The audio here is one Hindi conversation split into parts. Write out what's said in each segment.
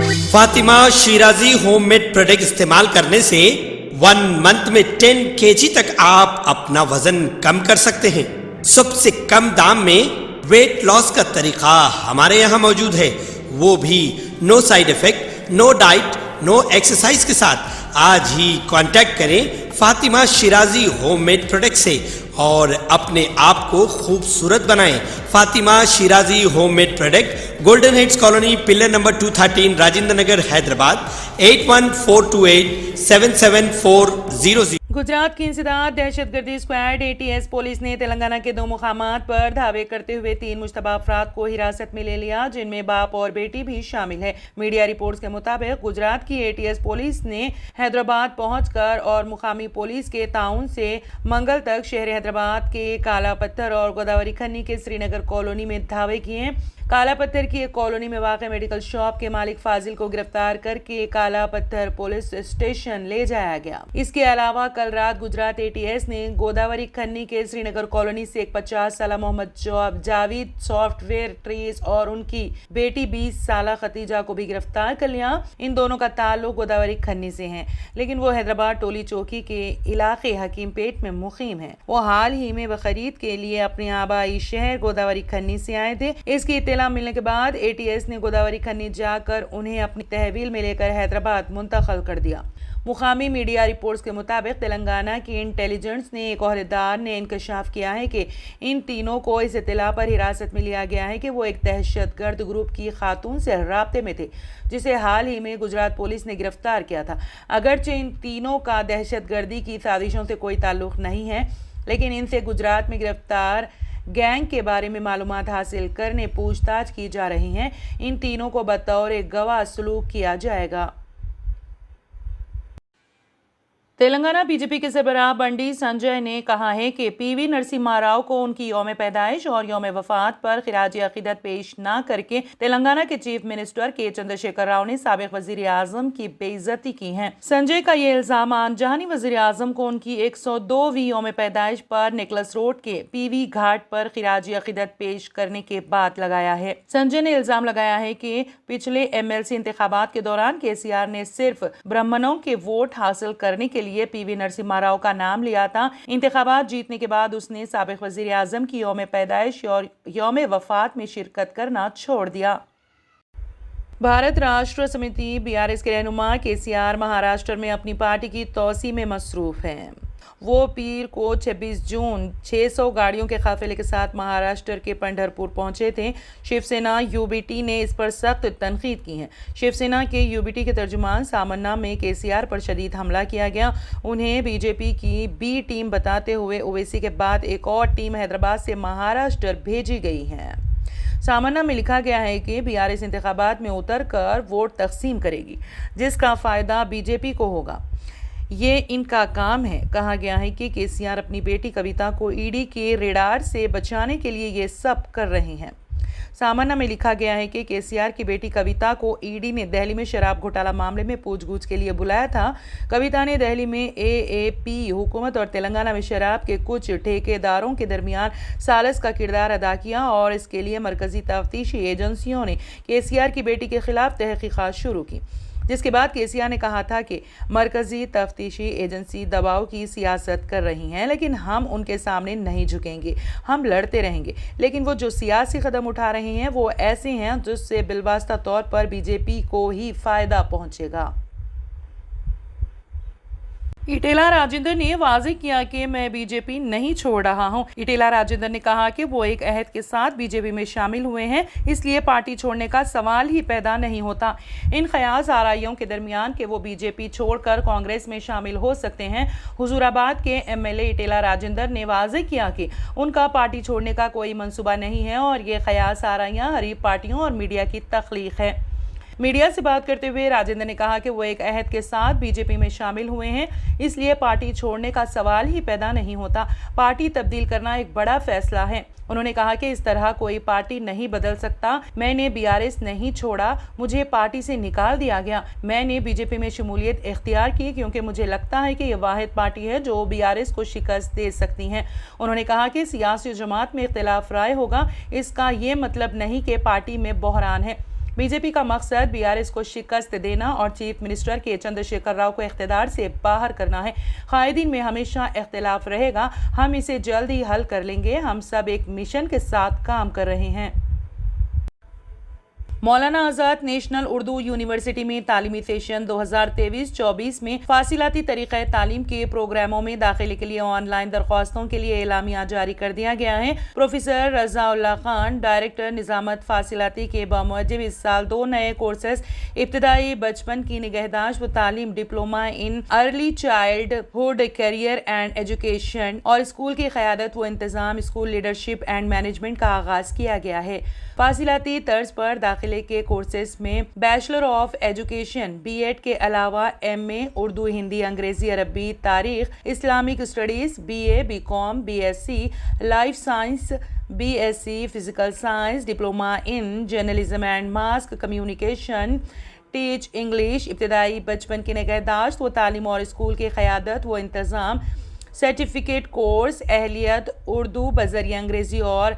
Fatima Shirazi home made product इस्तेमाल करने से 1 मंथ में 10 kg तक आप अपना वजन कम कर सकते हैं। सबसे कम दाम में वेट लॉस का तरीका हमारे यहाँ मौजूद है, वो भी no side effect, no diet, no exercise के साथ। आज ही कांटेक्ट करें Fatima Shirazi home made product से और अपने आप को खूबसूरत बनाएं। Fatima Shirazi home made product, golden heads colony, pillar number 213, Rajendra Nagar, Hyderabad 8142877400। Gujarat की इंसदाद दहशतगर्दी स्क्वाड ATS पुलिस ने तेलंगाना के 2 मुकामात पर धावे करते हुए 3 मुश्तबा अफराद को हिरासत में ले लिया, जिनमें बाप और बेटी भी शामिल है। मीडिया रिपोर्ट्स के मुताबिक गुजरात की ATS पुलिस ने हैदराबाद पहुंचकर और मुकामी पुलिस के ताउन से मंगल तक शहर हैदराबाद के काला पत्थर और गोदावरी खन्नी के श्रीनगर कॉलोनी में धावे किए। काला पत्थर की एक कॉलोनी में वाक़ मेडिकल शॉप के मालिक फाजिल को गिरफ्तार करके काला पत्थर पुलिस स्टेशन ले जाया गया। इसके अलावा कल रात गुजरात ATS ने गोदावरी खन्नी के श्रीनगर कॉलोनी से एक 50 साल मोहम्मद जावेद सॉफ्टवेयर ट्रेस और उनकी बेटी 20 साल खतीजा को भी गिरफ्तार कर लिया। इन दोनों का ताल्लुक गोदावरी खन्नी से है, लेकिन वो हैदराबाद टोली चौकी के इलाके हकीमपेट में मुकीम है। वो हाल ही में खरीद के लिए अपने आबाई शहर गोदावरी खन्नी से आए थे। इसकी इत्तला मिलने के बाद ATS ने गोदावरी खन्नी जाकर उन्हें अपनी तहवील में लेकर हैदराबाद मुंतकिल कर दिया। मुकामी मीडिया रिपोर्ट्स के मुताबिक तेलंगाना की इंटेलिजेंस ने एक ओहदेदार ने इंकशाफ किया है कि इन तीनों को इस इत्तला पर हिरासत में लिया गया है कि वो एक दहशतगर्द ग्रुप की खातून से राब्ते में थे, जिसे हाल ही में गुजरात पुलिस ने गिरफ्तार किया था। अगरचे इन तीनों का दहशतगर्दी की साजिशों से कोई ताल्लुक नहीं है, लेकिन इनसे गुजरात में गिरफ्तार गैंग के बारे में मालूमात हासिल करने पूछताछ की जा रही है। इन तीनों को बतौर एक गवाह सलूक किया जाएगा। तेलंगाना बीजेपी के सरबराह बंडी संजय ने कहा है कि PV नरसिम्हा राव को उनकी यौम पैदाइश और यौम वफात पर खिराज अकीदत पेश न करके तेलंगाना के चीफ मिनिस्टर के चंद्रशेखर राव ने साबिक वजीर आजम की बेइज्जती की है। संजय का ये इल्जाम जहानी वजीर आजम को उनकी 102वीं यौम पैदाइश पर निकलस रोड के PV घाट पर खिराज अकीदत पेश करने के बाद लगाया है। संजय ने इल्जाम लगाया है कि पिछले MLC इंतखाबात के दौरान KCR ने सिर्फ ब्राह्मणों के वोट हासिल करने के लिए PV नरसिम्हा राव का नाम लिया था। इंतखाबात जीतने के बाद उसने साबिक वजीर आजम की यौम पैदाइश और यौम वफात में शिरकत करना छोड़ दिया। भारत राष्ट्र समिति BRS के रहनुमा KCR महाराष्ट्र में अपनी पार्टी की तौसी में मसरूफ हैं। वो पीर को 26 जून 600 गाड़ियों के काफिले के साथ महाराष्ट्र के पंढरपुर पहुंचे थे। शिवसेना UBT ने इस पर सख्त तनकीद की है। शिवसेना के UBT के तर्जुमान सामन्ना में KCR पर शदीद हमला किया गया। उन्हें BJP की B टीम बताते हुए ओवैसी के बाद एक और टीम हैदराबाद से महाराष्ट्र भेजी गई है। सामन्ना में लिखा गया है कि BRS इंतखाबात में उतर कर वोट तकसीम करेगी, जिसका फ़ायदा BJP को होगा। ये इनका काम है। कहा गया है कि KCR अपनी बेटी कविता को ED के रेडार से बचाने के लिए ये सब कर रहे हैं। सामन्ना में लिखा गया है कि KCR की बेटी कविता को ED ने दिल्ली में शराब घोटाला मामले में पूछगछ के लिए बुलाया था। कविता ने दिल्ली में AAP हुकूमत और तेलंगाना में शराब के कुछ ठेकेदारों के दरमियान सालिस का किरदार अदा किया और इसके लिए मरकजी तफ्तीशी एजेंसियों ने KCR की बेटी के खिलाफ तहकीकात शुरू की, जिसके बाद KCR ने कहा था कि मरकजी तफ्तीशी एजेंसी दबाव की सियासत कर रही हैं, लेकिन हम उनके सामने नहीं झुकेंगे, हम लड़ते रहेंगे। लेकिन वो जो सियासी कदम उठा रहे हैं वो ऐसे हैं जिससे बिलवास्ता तौर पर BJP को ही फायदा पहुंचेगा। इटेला राजेंद्र ने वाज़ेह किया कि मैं BJP नहीं छोड़ रहा हूं। इटेला राजेंद्र ने कहा कि वो एक अहद के साथ BJP में शामिल हुए हैं, इसलिए पार्टी छोड़ने का सवाल ही पैदा नहीं होता। इन ख्यास आराइयों के दरमियान कि वो BJP छोड़कर कांग्रेस में शामिल हो सकते हैं। हुजूराबाद के MLA इटेला राजेंद्र ने वाज़ेह किया कि उनका पार्टी छोड़ने का कोई मंसूबा नहीं है और ये ख्यास आराइयाँ हरीफ पार्टियों और मीडिया की तख्लीक है। मीडिया से बात करते हुए राजेंद्र ने कहा कि वो एक अहद के साथ BJP में शामिल हुए हैं, इसलिए पार्टी छोड़ने का सवाल ही पैदा नहीं होता। पार्टी तब्दील करना एक बड़ा फैसला है। उन्होंने कहा कि इस तरह कोई पार्टी नहीं बदल सकता। मैंने BRS नहीं छोड़ा, मुझे पार्टी से निकाल दिया गया। मैंने BJP में शमूलियत इख्तियार की क्योंकि मुझे लगता है कि ये वाहिद पार्टी है जो BRS को शिकस्त दे सकती है। उन्होंने कहा कि सियासी जमात में इख्तिलाफ राय होगा, इसका ये मतलब नहीं कि पार्टी में बहरान है। बीजेपी का मकसद बीआरएस को शिकस्त देना और चीफ मिनिस्टर के चंद्रशेखर राव को इख्तिदार से बाहर करना है। कायदीन में हमेशा इख्तिलाफ रहेगा, हम इसे जल्द ही हल कर लेंगे। हम सब एक मिशन के साथ काम कर रहे हैं। मौलाना आज़ाद नेशनल उर्दू यूनिवर्सिटी में तालीमी सेशन 2023-24 में फासिलाती तरीक़े तालीम के प्रोग्रामों में दाखिले के लिए ऑनलाइन दरख्वास्तों के लिए एलामिया जारी कर दिया गया है। प्रोफेसर रज़ाउल्लाह खान, डायरेक्टर निज़ामत फासिलाती के बामुजिब इस साल 2 नए कोर्सेज इब्तदाई बचपन की निगहदाश्त व तालीम, diploma in early childhood career and education और स्कूल की क़यादत व इंतज़ाम, स्कूल लीडरशिप एंड मैनेजमेंट का आगाज़ किया गया है। फासिलाती तर्ज पर दाखिले के कोर्सेज में बैचलर ऑफ एजुकेशन बीएड के अलावा एमए उर्दू, हिंदी, अंग्रेजी, अरबी, तारीख, Islamic studies, BA, BCom, BSc life science, BSc physical science, diploma in journalism and mass communication, teach English, इब्तदाई बचपन की निगहदाश्त व तालीम और स्कूल की क़यादत व इंतज़ाम, सर्टिफिकेट कोर्स, अहलियत उर्दू बज़रिया अंग्रेजी और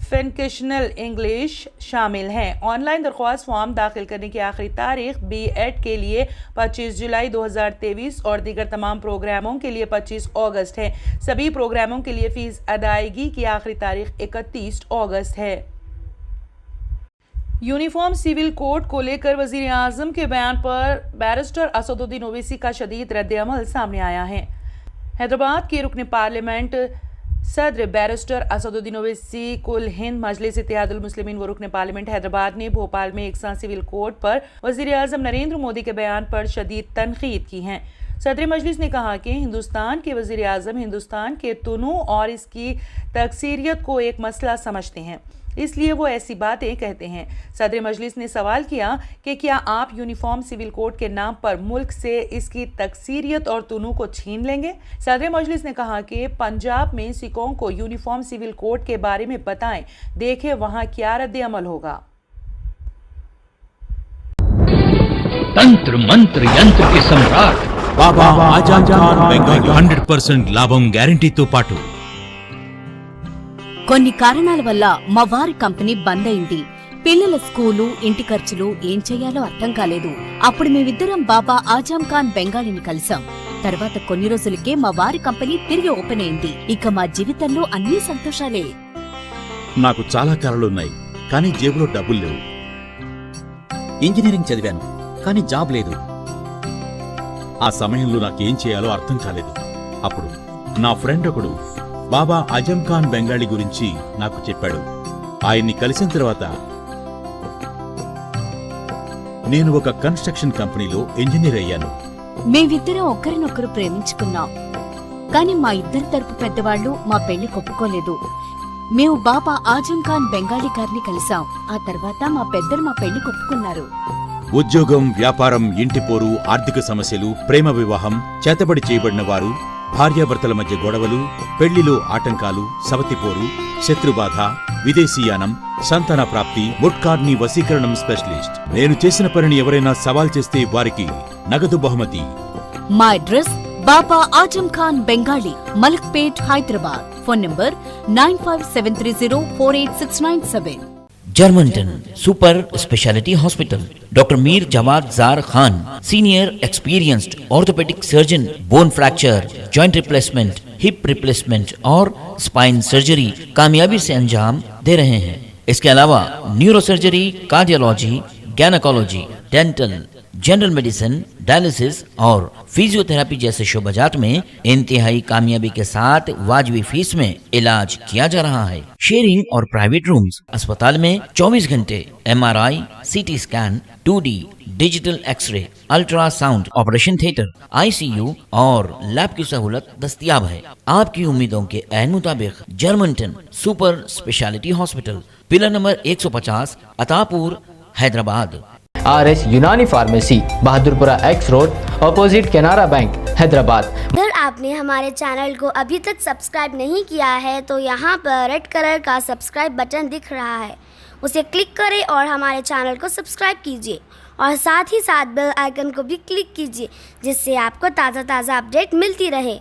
फंक्शनल इंग्लिश शामिल हैं। ऑनलाइन दरख्वास्त फॉर्म दाखिल करने की आखिरी तारीख बीएड के लिए 25 जुलाई 2023 और दीगर तमाम प्रोग्रामों के लिए 25 अगस्त है। सभी प्रोग्रामों के लिए फीस अदायगी की आखिरी तारीख 31 अगस्त है। यूनिफॉर्म सिविल कोड को लेकर वजीर आजम के बयान पर बैरिस्टर असदुद्दीन ओवैसी का शदीद रद्द-ए-अमल सामने आया है। हैदराबाद के रुकन पार्लियामेंट सदर बैरिस्टर असदुद्दीन ओवैसी कुल हिंद मजलिस इत्तेहादुल मुस्लिमीन व रुकन पार्लियामेंट हैदराबाद ने भोपाल में एकसा सिविल कोड पर वजीर आजम नरेंद्र मोदी के बयान पर शदीद तनकीद की है। सदर मजलिस ने कहा कि हिंदुस्तान के वजीर आजम हिंदुस्तान के तनू और इसकी तकसीरियत को एक मसला समझते हैं, इसलिए वो ऐसी बातें कहते हैं। सदर मजलिस ने सवाल किया कि क्या आप यूनिफॉर्म सिविल कोड के नाम पर मुल्क से इसकी तकसीरियत और तनू को छीन लेंगे। सदर मजलिस ने कहा कि पंजाब में सिखों को यूनिफॉर्म सिविल कोड के बारे में बताएं, देखें वहां क्या रद्द अमल होगा। तंत्र मंत्र यंत्र के सम्राट बाबा आजम खान बెంగాలీ 100% లాభం గ్యారంటీతో పాటు కొన్ని కారణాల వల్ల మా వారి కంపెనీ బంద్ అయింది. పిల్లల స్కూలు, ఇంటి ఖర్చులు ఏం చెయ్యాలో అర్థం కాలేదు. అప్పుడు మేమిద్దరం బాబా ఆజం ఖాన్ బెంగాలీని కలిసాం. తర్వాత కొన్ని రోజులకే మా వారి కంపెనీ తిరిగి ఓపెన్ అయింది. ఇక మా జీవితంలో అన్ని సంతోషాలే. నాకు చాలా కలలున్నాయి, కానీ జేబులో డబ్బులు లేవు. ఇంజనీరింగ్ చదివాను, కానీ జాబ్ లేదు. ఆ సమయంలో నాకేం చేయాలో అర్థం కాలేదు. అప్పుడు నా ఫ్రెండ్ ఒకడు బాబా ఆజం ఖాన్ బెంగాలీ గురించి నాకు చెప్పాడు. ఆయన్ని కలిసిన తర్వాత నేను ఒక కన్స్ట్రక్షన్ కంపెనీలో ఇంజనీర్ అయ్యాను. మేమిద్దరం ఒకరినొకరు ప్రేమించుకున్నాం. కాని మా ఇద్దరి తరపు పెద్దవాళ్లు మా పెళ్లి ఒప్పుకోలేదు. మేము బాబా ఆజం ఖాన్ బెంగాలీ గారిని కలిసాం. ఆ తర్వాత మా పెద్దలు మా పెళ్లి ఒప్పుకున్నారు. ఉద్యోగం, వ్యాపారం, ఇంటి పోరు, ఆర్థిక సమస్యలు, ప్రేమ వివాహం, చేతబడి చేయబడిన వారు, భార్యాభర్తల మధ్య గొడవలు, పెళ్లిలో ఆటంకాలు, సవతిపోరు, శత్రుబాధ, విదేశీయానం, సంతాన ప్రాప్తి, ముట్కార్ని వశీకరణం స్పెషలిస్ట్. నేను చేసిన పనిని ఎవరైనా సవాల్ చేస్తే వారికి నగదు బహుమతి. మా address Baba Azam Khan Bengali, Malakpet, Hyderabad. Phone number 9573048697. Germanten super speciality hospital, doctor Mir Jawad Jar Khan, senior experienced orthopaedic surgeon, bone fracture, joint replacement, hip replacement और स्पाइन सर्जरी कामयाबी से अंजाम दे रहे हैं। इसके अलावा neuro surgery, cardiology, gynaecology, dental, general medicine, dialysis और फिजियोथेरेपी जैसे शोबाजात में इंतहाई कामयाबी के साथ वाजबी फीस में इलाज किया जा रहा है। शेयरिंग और प्राइवेट रूम्स, अस्पताल में 24 घंटे MRI, CT scan, 2D digital x ray, ultrasound, operation theatre, ICU और लैब की सहूलत दस्तयाब है। आपकी उम्मीदों के ऐन मुताबिक Germanten super speciality hospital, pillar number 150, Attapur, Hyderabad. RS Unani pharmacy, Bahadurpura X road, opposite Canara bank, Hyderabad. अगर आपने हमारे चैनल को अभी तक सब्सक्राइब नहीं किया है तो यहाँ पर रेड कलर का सब्सक्राइब बटन दिख रहा है, उसे क्लिक करें और हमारे चैनल को सब्सक्राइब कीजिए और साथ ही साथ बेल आइकन को भी क्लिक कीजिए, जिससे आपको ताज़ा अपडेट मिलती रहे।